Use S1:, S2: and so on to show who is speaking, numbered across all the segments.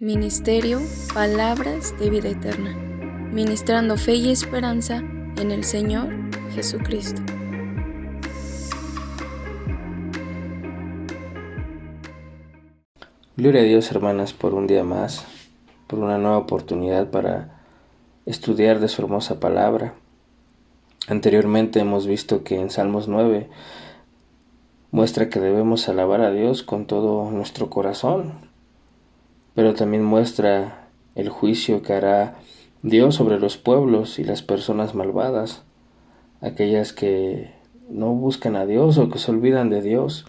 S1: Ministerio Palabras de Vida Eterna, ministrando fe y esperanza en el Señor Jesucristo.
S2: Gloria a Dios, hermanas, por un día más, por una nueva oportunidad para estudiar de su hermosa palabra. Anteriormente hemos visto que en Salmos 9 muestra que debemos alabar a Dios con todo nuestro corazón, pero también muestra el juicio que hará Dios sobre los pueblos y las personas malvadas, aquellas que no buscan a Dios o que se olvidan de Dios.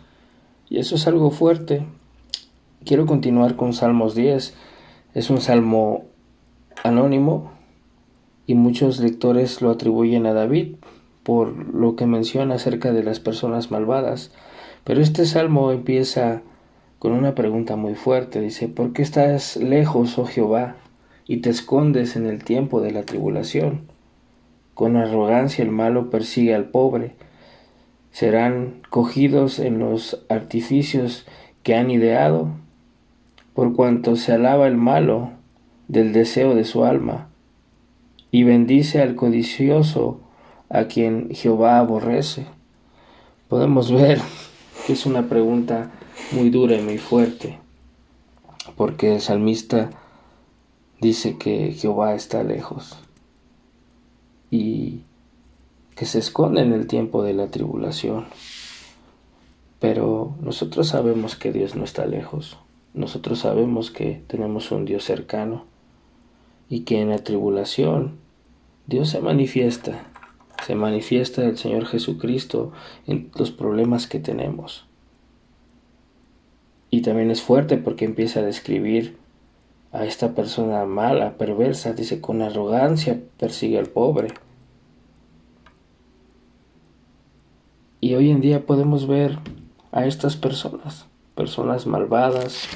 S2: Y eso es algo fuerte. Quiero continuar con Salmos 10. Es un salmo anónimo y muchos lectores lo atribuyen a David por lo que menciona acerca de las personas malvadas. Pero este salmo empieza con una pregunta muy fuerte. Dice: ¿por qué estás lejos, oh Jehová, y te escondes en el tiempo de la tribulación? Con arrogancia el malo persigue al pobre. Serán cogidos en los artificios que han ideado, por cuanto se alaba el malo del deseo de su alma, y bendice al codicioso a quien Jehová aborrece. Podemos ver que es una pregunta muy dura y muy fuerte, porque el salmista dice que Jehová está lejos y que se esconde en el tiempo de la tribulación. Pero nosotros sabemos que Dios no está lejos. Nosotros sabemos que tenemos un Dios cercano y que en la tribulación Dios se manifiesta el Señor Jesucristo en los problemas que tenemos. Y también es fuerte porque empieza a describir a esta persona mala, perversa. Dice: con arrogancia persigue al pobre. Y hoy en día podemos ver a estas personas malvadas,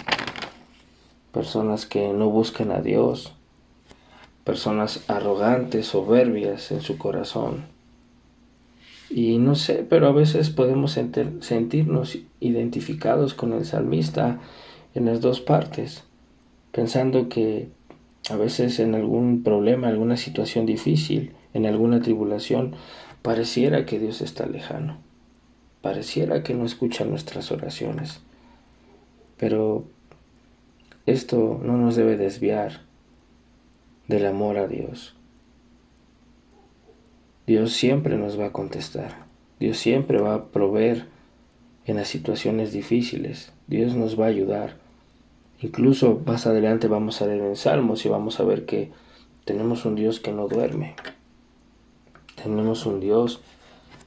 S2: personas que no buscan a Dios, personas arrogantes, soberbias en su corazón. Y no sé, pero a veces podemos sentirnos identificados con el salmista en las dos partes, pensando que a veces en algún problema, alguna situación difícil, en alguna tribulación, pareciera que Dios está lejano, pareciera que no escucha nuestras oraciones. Pero esto no nos debe desviar del amor a Dios. Dios siempre nos va a contestar. Dios siempre va a proveer en las situaciones difíciles. Dios nos va a ayudar. Incluso más adelante vamos a leer en Salmos y vamos a ver que tenemos un Dios que no duerme. Tenemos un Dios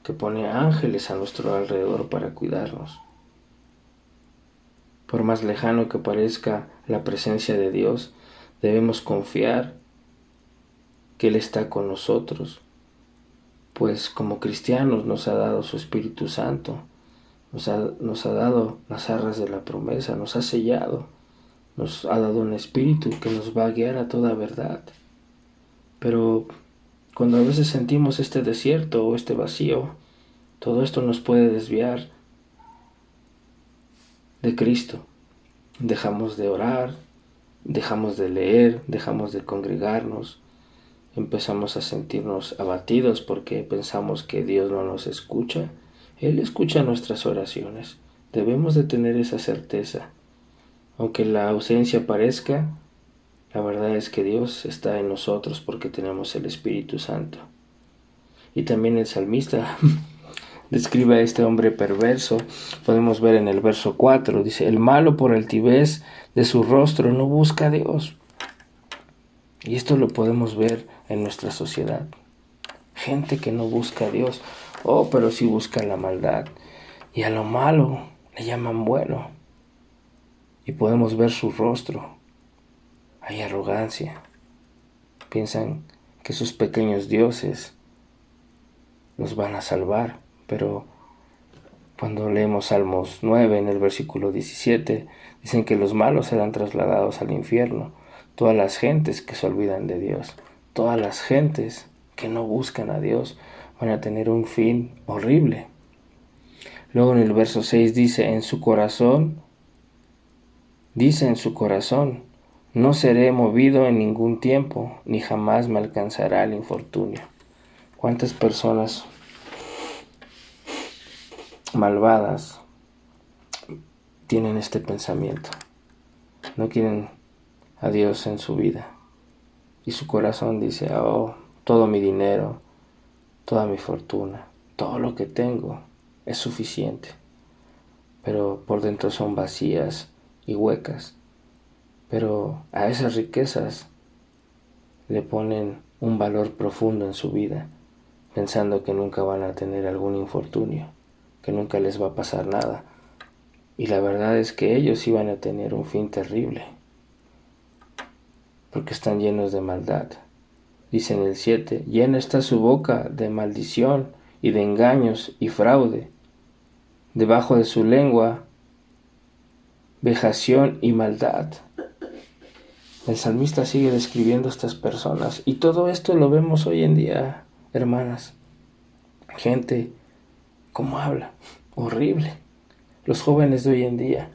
S2: que pone ángeles a nuestro alrededor para cuidarnos. Por más lejano que parezca la presencia de Dios, debemos confiar que Él está con nosotros, pues como cristianos nos ha dado su Espíritu Santo, nos ha dado las arras de la promesa, nos ha sellado, nos ha dado un Espíritu que nos va a guiar a toda verdad. Pero cuando a veces sentimos este desierto o este vacío, todo esto nos puede desviar de Cristo. Dejamos de orar, dejamos de leer, dejamos de congregarnos, empezamos a sentirnos abatidos porque pensamos que Dios no nos escucha. Él escucha nuestras oraciones. Debemos de tener esa certeza. Aunque la ausencia parezca, la verdad es que Dios está en nosotros porque tenemos el Espíritu Santo. Y también el salmista describe a este hombre perverso. Podemos ver en el verso 4, dice: el malo por altivez de su rostro no busca a Dios. Y esto lo podemos ver en nuestra sociedad. Gente que no busca a Dios, pero sí busca la maldad. Y a lo malo le llaman bueno. Y podemos ver su rostro. Hay arrogancia. Piensan que sus pequeños dioses los van a salvar. Pero cuando leemos Salmos 9 en el versículo 17, dicen que los malos serán trasladados al infierno. Todas las gentes que se olvidan de Dios, todas las gentes que no buscan a Dios van a tener un fin horrible. Luego en el verso 6 dice en su corazón, No seré movido en ningún tiempo, ni jamás me alcanzará el infortunio. ¿Cuántas personas malvadas tienen este pensamiento? No quieren a Dios en su vida. Y su corazón dice, oh, todo mi dinero, toda mi fortuna, todo lo que tengo es suficiente. Pero por dentro son vacías y huecas. Pero a esas riquezas le ponen un valor profundo en su vida, pensando que nunca van a tener algún infortunio, que nunca les va a pasar nada. Y la verdad es que ellos iban a tener un fin terrible, porque están llenos de maldad. Dice en el 7, llena está su boca de maldición y de engaños y fraude. Debajo de su lengua, vejación y maldad. El salmista sigue describiendo a estas personas. Y todo esto lo vemos hoy en día, hermanas. Gente, ¿cómo habla? Horrible. Los jóvenes de hoy en día.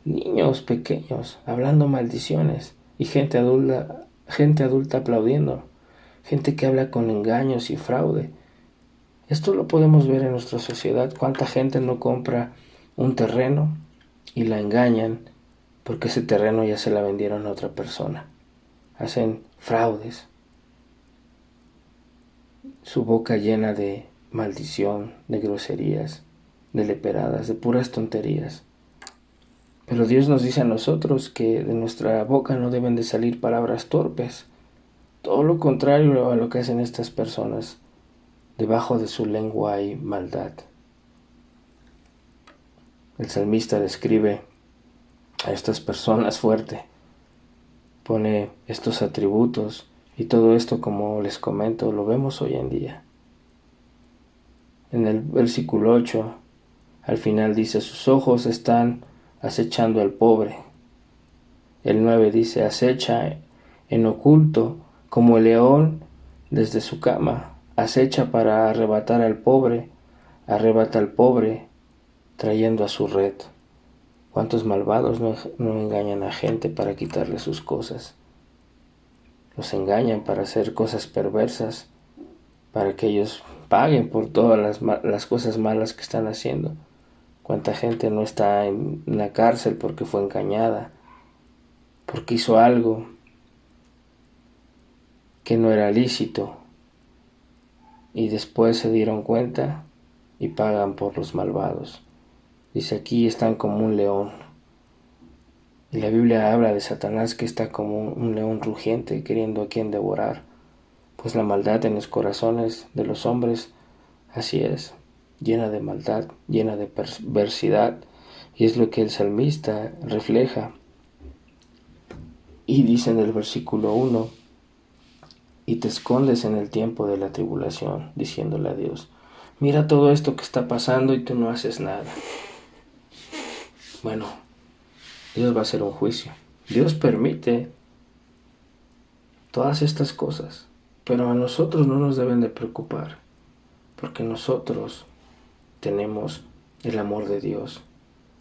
S2: Niños pequeños hablando maldiciones. Y gente adulta aplaudiendo. Gente que habla con engaños y fraude. Esto lo podemos ver en nuestra sociedad. ¿Cuánta gente no compra un terreno y la engañan porque ese terreno ya se la vendieron a otra persona? Hacen fraudes. Su boca llena de maldición, de groserías, de leperadas, de puras tonterías. Pero Dios nos dice a nosotros que de nuestra boca no deben de salir palabras torpes. Todo lo contrario a lo que hacen estas personas. Debajo de su lengua hay maldad. El salmista describe a estas personas fuerte. Pone estos atributos y todo esto, como les comento, lo vemos hoy en día. En el versículo 8, al final dice, sus ojos están acechando al pobre. El 9 dice, acecha en oculto como el león desde su cama. Acecha para arrebatar al pobre, arrebata al pobre trayendo a su red. ¿Cuántos malvados no engañan a gente para quitarle sus cosas? Los engañan para hacer cosas perversas, para que ellos paguen por todas las cosas malas que están haciendo. ¿Cuánta gente no está en la cárcel porque fue engañada, porque hizo algo que no era lícito y después se dieron cuenta y pagan por los malvados? Dice aquí están como un león. Y la Biblia habla de Satanás que está como un león rugiente queriendo a quien devorar. Pues la maldad en los corazones de los hombres, así es, llena de maldad, llena de perversidad. Y es lo que el salmista refleja. Y dice en el versículo 1, y te escondes en el tiempo de la tribulación, diciéndole a Dios, mira todo esto que está pasando y tú no haces nada. Bueno, Dios va a hacer un juicio. Dios permite todas estas cosas, pero a nosotros no nos deben de preocupar, porque nosotros tenemos el amor de Dios,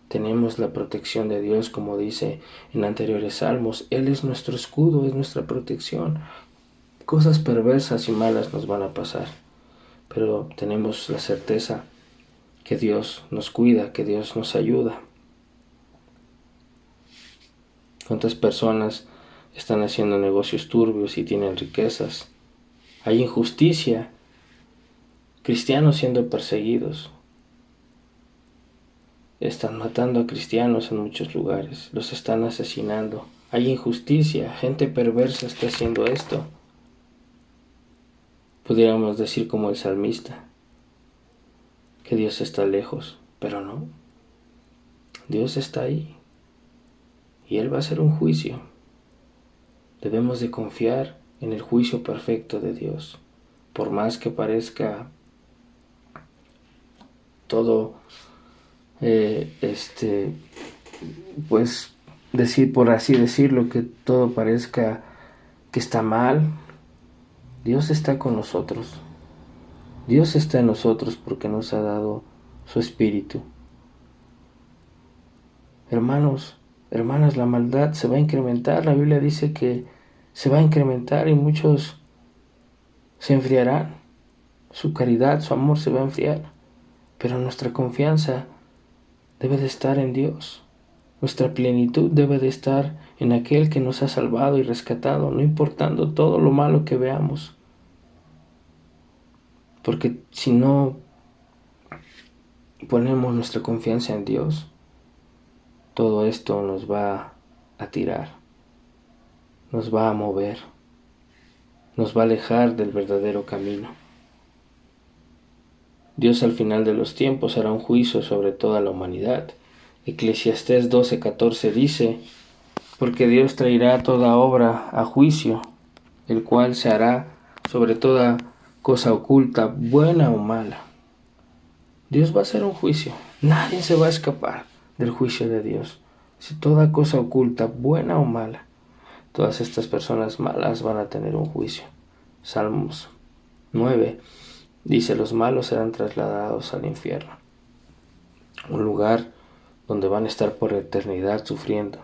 S2: tenemos la protección de Dios, como dice en anteriores salmos. Él es nuestro escudo, es nuestra protección. Cosas perversas y malas nos van a pasar, pero tenemos la certeza que Dios nos cuida, que Dios nos ayuda. ¿Cuántas personas están haciendo negocios turbios y tienen riquezas? Hay injusticia, cristianos siendo perseguidos. Están matando a cristianos en muchos lugares, los están asesinando. Hay injusticia, gente perversa está haciendo esto. Pudiéramos decir como el salmista, que Dios está lejos, pero no. Dios está ahí y Él va a hacer un juicio. Debemos de confiar en el juicio perfecto de Dios. Por más que parezca todo, pues por así decirlo, que todo parezca que está mal, Dios está con nosotros. Dios está en nosotros porque nos ha dado su Espíritu. Hermanos, hermanas, la maldad se va a incrementar. La Biblia dice que se va a incrementar y muchos se enfriarán. Su caridad, su amor se va a enfriar. Pero nuestra confianza debe de estar en Dios. Nuestra plenitud debe de estar en aquel que nos ha salvado y rescatado, no importando todo lo malo que veamos. Porque si no ponemos nuestra confianza en Dios, todo esto nos va a tirar, nos va a mover, nos va a alejar del verdadero camino. Dios al final de los tiempos hará un juicio sobre toda la humanidad. Eclesiastés 12:14 dice: porque Dios traerá toda obra a juicio, el cual se hará sobre toda cosa oculta, buena o mala. Dios va a hacer un juicio. Nadie se va a escapar del juicio de Dios. Si toda cosa oculta, buena o mala, todas estas personas malas van a tener un juicio. Salmos 9 dice: los malos serán trasladados al infierno, un lugar donde van a estar por eternidad sufriendo.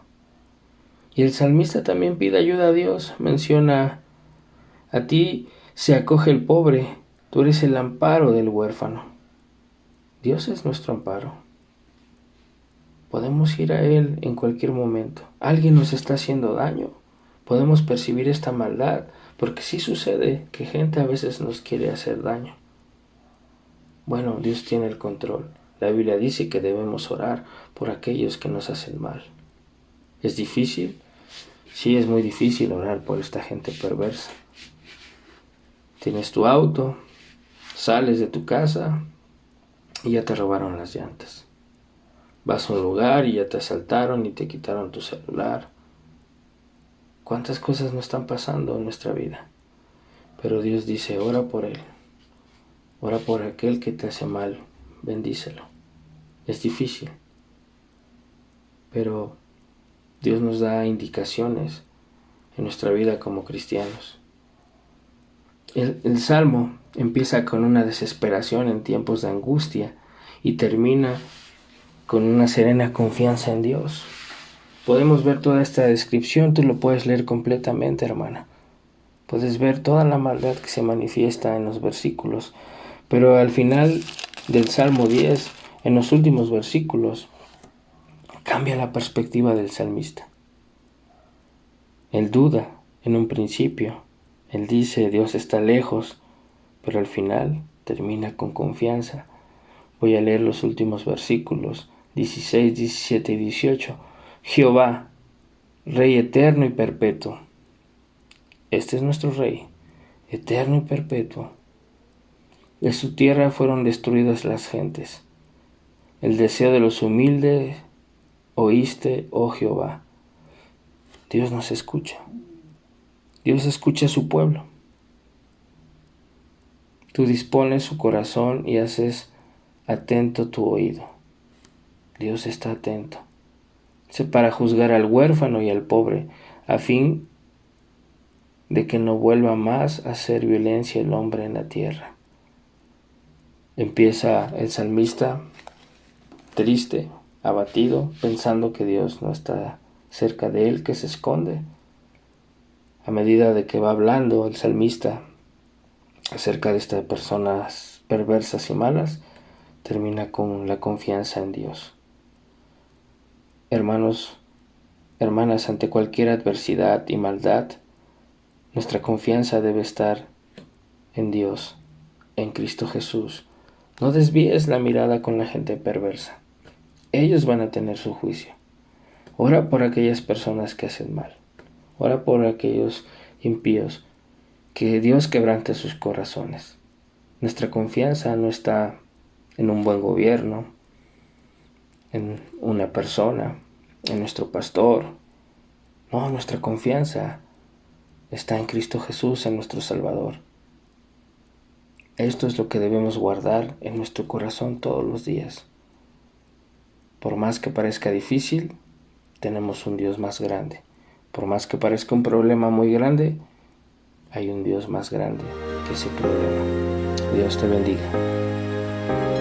S2: Y el salmista también pide ayuda a Dios. Menciona: a ti se acoge el pobre, tú eres el amparo del huérfano. Dios es nuestro amparo. Podemos ir a Él en cualquier momento. Alguien nos está haciendo daño. Podemos percibir esta maldad, porque sí sucede que gente a veces nos quiere hacer daño. Bueno, Dios tiene el control. La Biblia dice que debemos orar por aquellos que nos hacen mal. ¿Es difícil? Sí, es muy difícil orar por esta gente perversa. Tienes tu auto, sales de tu casa y ya te robaron las llantas. Vas a un lugar y ya te asaltaron y te quitaron tu celular. ¿Cuántas cosas no están pasando en nuestra vida? Pero Dios dice: ora por él. Ora por aquel que te hace mal. Bendícelo. Es difícil, pero Dios nos da indicaciones en nuestra vida como cristianos. El Salmo empieza con una desesperación en tiempos de angustia y termina con una serena confianza en Dios. Podemos ver toda esta descripción, tú lo puedes leer completamente, hermana. Puedes ver toda la maldad que se manifiesta en los versículos, pero al final del Salmo 10, en los últimos versículos, cambia la perspectiva del salmista. Él duda en un principio, él dice: Dios está lejos, pero al final termina con confianza. Voy a leer los últimos versículos 16, 17 y 18. Jehová, Rey eterno y perpetuo. Este es nuestro Rey, eterno y perpetuo. De su tierra fueron destruidas las gentes. El deseo de los humildes oíste, oh Jehová. Dios nos escucha. Dios escucha a su pueblo. Tú dispones su corazón y haces atento tu oído. Dios está atento. Para juzgar al huérfano y al pobre, a fin de que no vuelva más a hacer violencia el hombre en la tierra. Empieza el salmista triste, abatido, pensando que Dios no está cerca de él, que se esconde. A medida de que va hablando el salmista acerca de estas personas perversas y malas, termina con la confianza en Dios. Hermanos, hermanas, ante cualquier adversidad y maldad, nuestra confianza debe estar en Dios, en Cristo Jesús. No desvíes la mirada con la gente perversa. Ellos van a tener su juicio. Ora por aquellas personas que hacen mal. Ora por aquellos impíos. Que Dios quebrante sus corazones. Nuestra confianza no está en un buen gobierno, en una persona, en nuestro pastor. No, nuestra confianza está en Cristo Jesús, en nuestro Salvador. Esto es lo que debemos guardar en nuestro corazón todos los días. Por más que parezca difícil, tenemos un Dios más grande. Por más que parezca un problema muy grande, hay un Dios más grande que ese problema. Dios te bendiga.